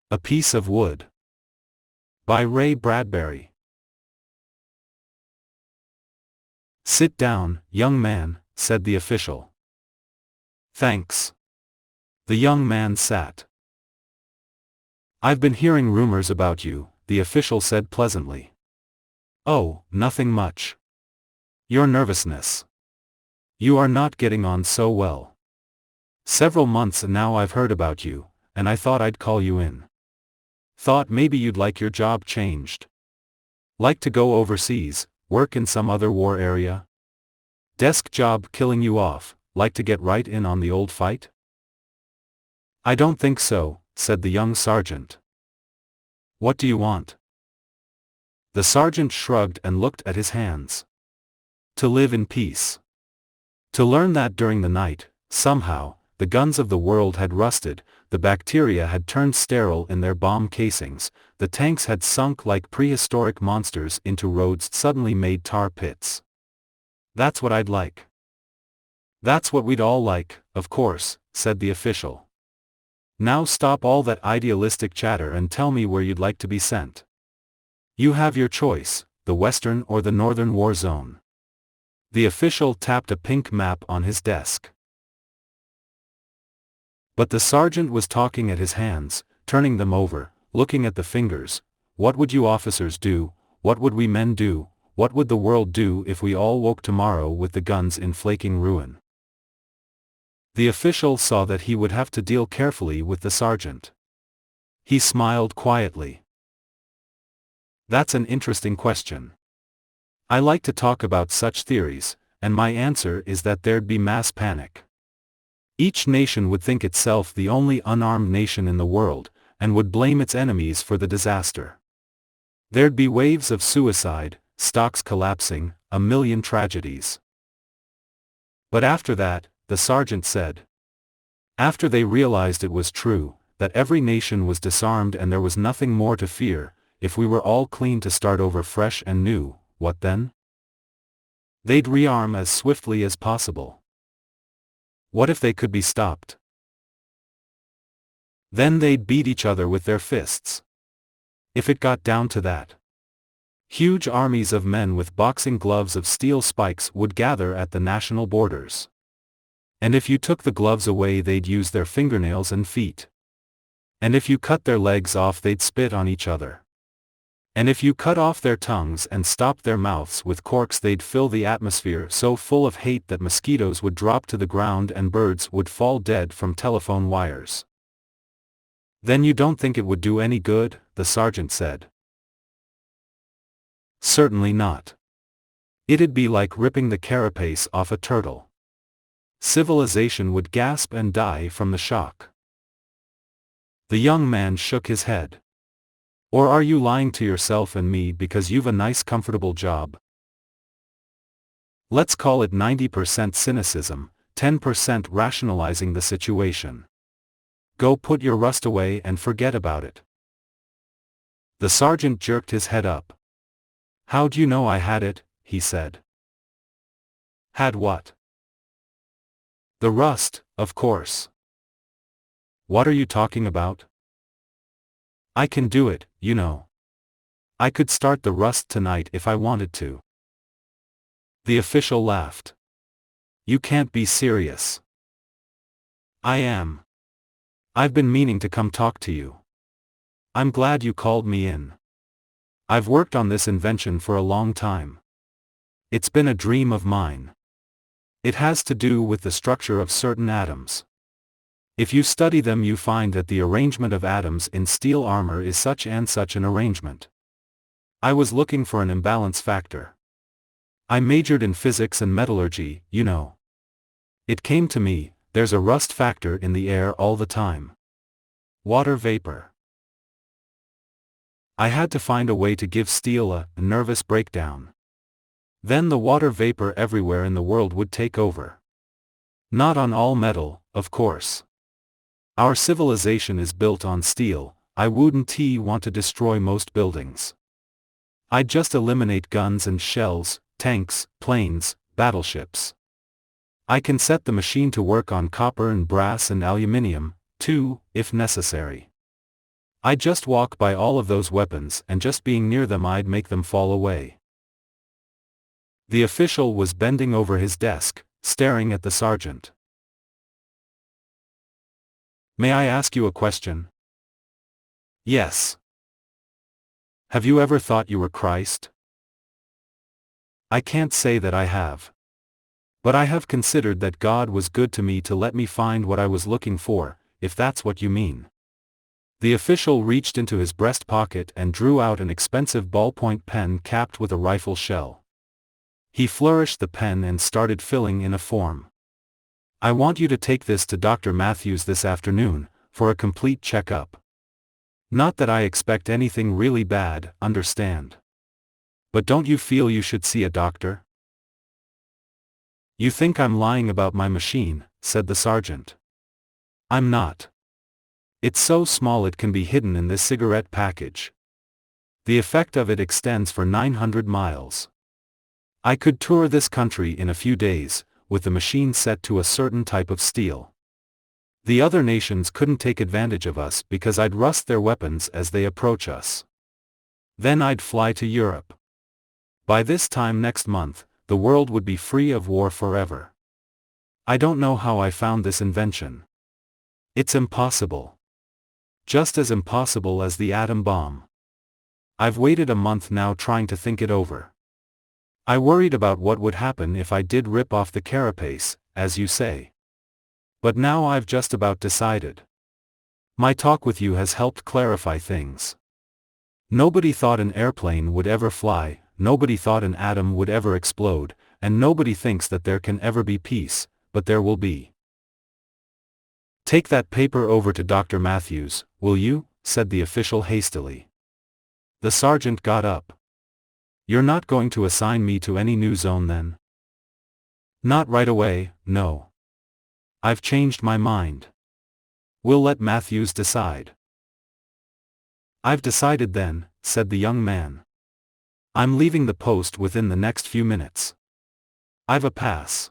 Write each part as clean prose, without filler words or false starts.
A Piece of Wood. By Ray Bradbury. "Sit down, young man," said the official. "Thanks." The young man sat. "I've been hearing rumors about you," the official said pleasantly. "Oh, nothing much. Your nervousness. You are not getting on so well. Several months now I've heard about you, and I thought I'd call you in. Thought maybe you'd like your job changed. Like to go overseas, work in some other war area? Desk job killing you off, like to get right in on the old fight?" "I don't think so," said the young sergeant. "What do you want?" The sergeant shrugged and looked at his hands. "To live in peace. To learn that during the night, somehow, the guns of the world had rusted, the bacteria had turned sterile in their bomb casings, the tanks had sunk like prehistoric monsters into roads suddenly made tar pits. That's what I'd like." "That's what we'd all like, of course," said the official. "Now stop all that idealistic chatter and tell me where you'd like to be sent. You have your choice, the Western or the Northern War Zone." The official tapped a pink map on his desk. But the sergeant was talking at his hands, turning them over, looking at the fingers. "What would you officers do? What would we men do? What would the world do if we all woke tomorrow with the guns in flaking ruin?" The official saw that he would have to deal carefully with the sergeant. He smiled quietly. "That's an interesting question. I like to talk about such theories, and my answer is that there'd be mass panic. Each nation would think itself the only unarmed nation in the world, and would blame its enemies for the disaster. There'd be waves of suicide, stocks collapsing, a million tragedies. But after that," the sergeant said. "After they realized it was true, that every nation was disarmed and there was nothing more to fear, if we were all clean to start over fresh and new, what then? They'd rearm as swiftly as possible. What if they could be stopped? Then they'd beat each other with their fists. If it got down to that. Huge armies of men with boxing gloves of steel spikes would gather at the national borders. And if you took the gloves away they'd use their fingernails and feet. And if you cut their legs off they'd spit on each other. And if you cut off their tongues and stopped their mouths with corks they'd fill the atmosphere so full of hate that mosquitoes would drop to the ground and birds would fall dead from telephone wires." "Then you don't think it would do any good?" the sergeant said. "Certainly not. It'd be like ripping the carapace off a turtle. Civilization would gasp and die from the shock." The young man shook his head. "Or are you lying to yourself and me because you've a nice comfortable job? Let's call it 90% cynicism, 10% rationalizing the situation. Go put your rust away and forget about it." The sergeant jerked his head up. "How'd you know I had it?" he said. "Had what?" "The rust, of course." "What are you talking about?" "I can do it, you know. I could start the rust tonight if I wanted to." The official laughed. "You can't be serious." "I am. I've been meaning to come talk to you. I'm glad you called me in. I've worked on this invention for a long time. It's been a dream of mine. It has to do with the structure of certain atoms. If you study them you find that the arrangement of atoms in steel armor is such and such an arrangement. I was looking for an imbalance factor. I majored in physics and metallurgy, you know. It came to me, there's a rust factor in the air all the time. Water vapor. I had to find a way to give steel a nervous breakdown. Then the water vapor everywhere in the world would take over. Not on all metal, of course. Our civilization is built on steel. I wouldn't want to destroy most buildings. I'd just eliminate guns and shells, tanks, planes, battleships. I can set the machine to work on copper and brass and aluminium, too, if necessary. I'd just walk by all of those weapons and just being near them I'd make them fall away. The official was bending over his desk, staring at the sergeant. May I ask you a question? Yes. Have you ever thought you were Christ? I can't say that I have. But I have considered that God was good to me to let me find what I was looking for, if that's what you mean. The official reached into his breast pocket and drew out an expensive ballpoint pen capped with a rifle shell. He flourished the pen and started filling in a form. I want you to take this to Dr. Matthews this afternoon, for a complete checkup. Not that I expect anything really bad, understand. But don't you feel you should see a doctor? You think I'm lying about my machine, said the sergeant. I'm not. It's so small it can be hidden in this cigarette package. The effect of it extends for 900 miles. I could tour this country in a few days, with the machine set to a certain type of steel. The other nations couldn't take advantage of us because I'd rust their weapons as they approach us. Then I'd fly to Europe. By this time next month, the world would be free of war forever. I don't know how I found this invention. It's impossible. Just as impossible as the atom bomb. I've waited a month now trying to think it over. I worried about what would happen if I did rip off the carapace, as you say. But now I've just about decided. My talk with you has helped clarify things. Nobody thought an airplane would ever fly, nobody thought an atom would ever explode, and nobody thinks that there can ever be peace, but there will be. Take that paper over to Dr. Matthews, will you? Said the official hastily. The sergeant got up. You're not going to assign me to any new zone then? Not right away, no. I've changed my mind. We'll let Matthews decide. I've decided then, said the young man. I'm leaving the post within the next few minutes. I've a pass.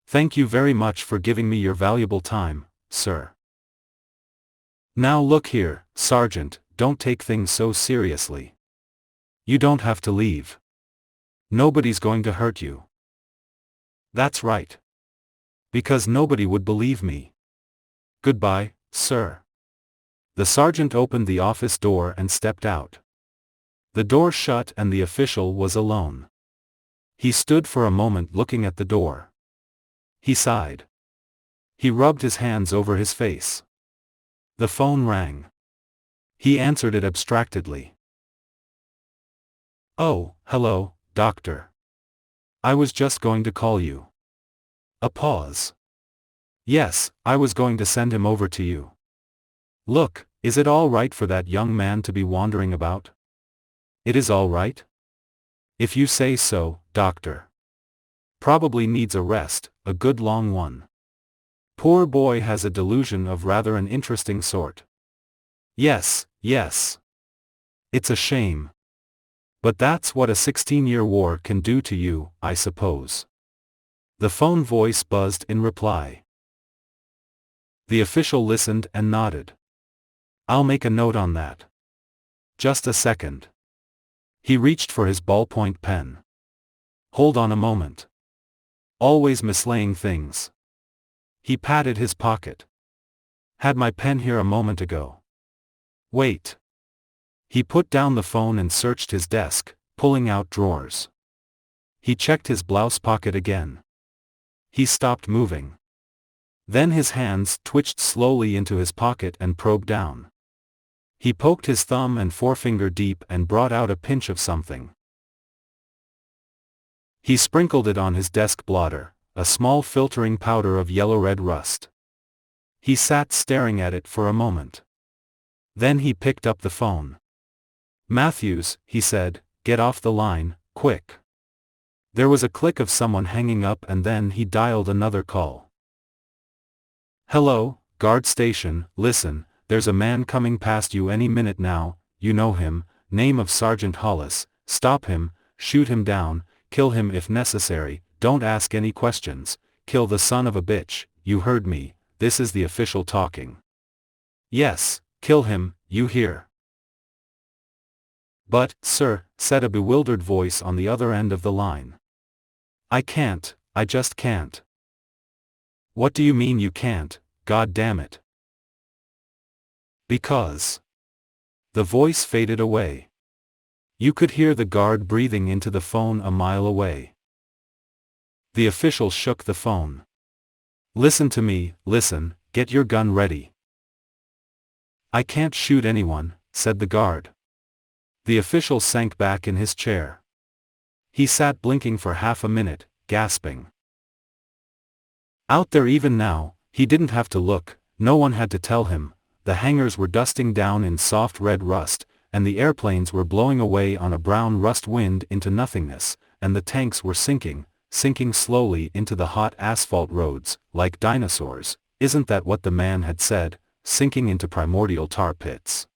Thank you very much for giving me your valuable time, sir. Now look here, Sergeant, don't take things so seriously. You don't have to leave. Nobody's going to hurt you. That's right. Because nobody would believe me. Goodbye, sir. The sergeant opened the office door and stepped out. The door shut and the official was alone. He stood for a moment looking at the door. He sighed. He rubbed his hands over his face. The phone rang. He answered it abstractedly. Oh, hello, doctor. I was just going to call you. A pause. Yes, I was going to send him over to you. Look, is it all right for that young man to be wandering about? It is all right? If you say so, doctor. Probably needs a rest, a good long one. Poor boy has a delusion of rather an interesting sort. Yes, yes. It's a shame. But that's what a 16-year war can do to you, I suppose. The phone voice buzzed in reply. The official listened and nodded. I'll make a note on that. Just a second. He reached for his ballpoint pen. Hold on a moment. Always mislaying things. He patted his pocket. Had my pen here a moment ago. Wait. He put down the phone and searched his desk, pulling out drawers. He checked his blouse pocket again. He stopped moving. Then his hands twitched slowly into his pocket and probed down. He poked his thumb and forefinger deep and brought out a pinch of something. He sprinkled it on his desk blotter, a small filtering powder of yellow-red rust. He sat staring at it for a moment. Then he picked up the phone. Matthews, he said, get off the line, quick. There was a click of someone hanging up and then he dialed another call. Hello, guard station, listen, there's a man coming past you any minute now, you know him, name of Sergeant Hollis, stop him, shoot him down, kill him if necessary, don't ask any questions, kill the son of a bitch, you heard me, this is the official talking. Yes, Kill him, you hear? But, sir, said a bewildered voice on the other end of the line. I can't, I just can't. What do you mean you can't, God damn it? Because. The voice faded away. You could hear the guard breathing into the phone a mile away. The official shook the phone. Listen to me, listen, get your gun ready. I can't shoot anyone, said the guard. The official sank back in his chair. He sat blinking for half a minute, gasping. Out there even now, he didn't have to look, no one had to tell him, the hangars were dusting down in soft red rust, and the airplanes were blowing away on a brown rust wind into nothingness, and the tanks were sinking slowly into the hot asphalt roads, like dinosaurs, isn't that what the man had said, sinking into primordial tar pits.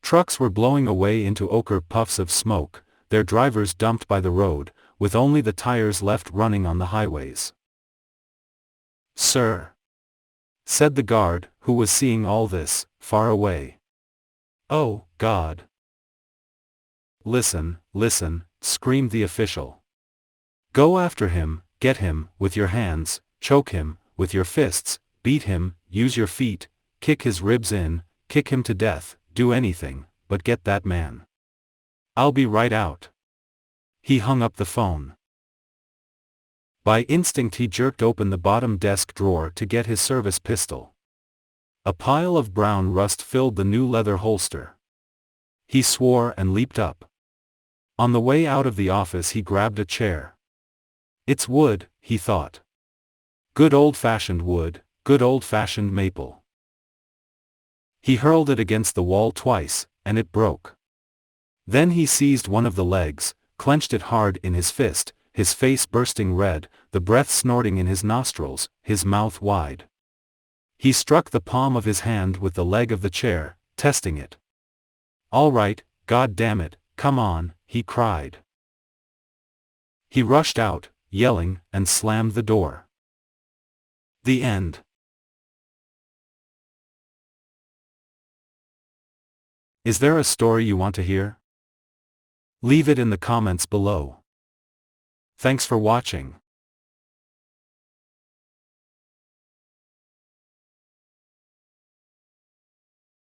Trucks were blowing away into ochre puffs of smoke, their drivers dumped by the road, with only the tires left running on the highways. Sir, said the guard, who was seeing all this, far away. Oh, God. Listen, listen, screamed the official. Go after him, get him, with your hands, choke him, with your fists, beat him, use your feet, kick his ribs in, kick him to death, do anything, but get that man. I'll be right out. He hung up the phone. By instinct he jerked open the bottom desk drawer to get his service pistol. A pile of brown rust filled the new leather holster. He swore and leaped up. On the way out of the office he grabbed a chair. It's wood, he thought. Good old-fashioned wood, good old-fashioned maple. He hurled it against the wall twice, and it broke. Then he seized one of the legs, clenched it hard in his fist, his face bursting red, the breath snorting in his nostrils, his mouth wide. He struck the palm of his hand with the leg of the chair, testing it. All right, God damn it, come on, he cried. He rushed out, yelling, and slammed the door. The end. Is there a story you want to hear? Leave it in the comments below. Thanks for watching.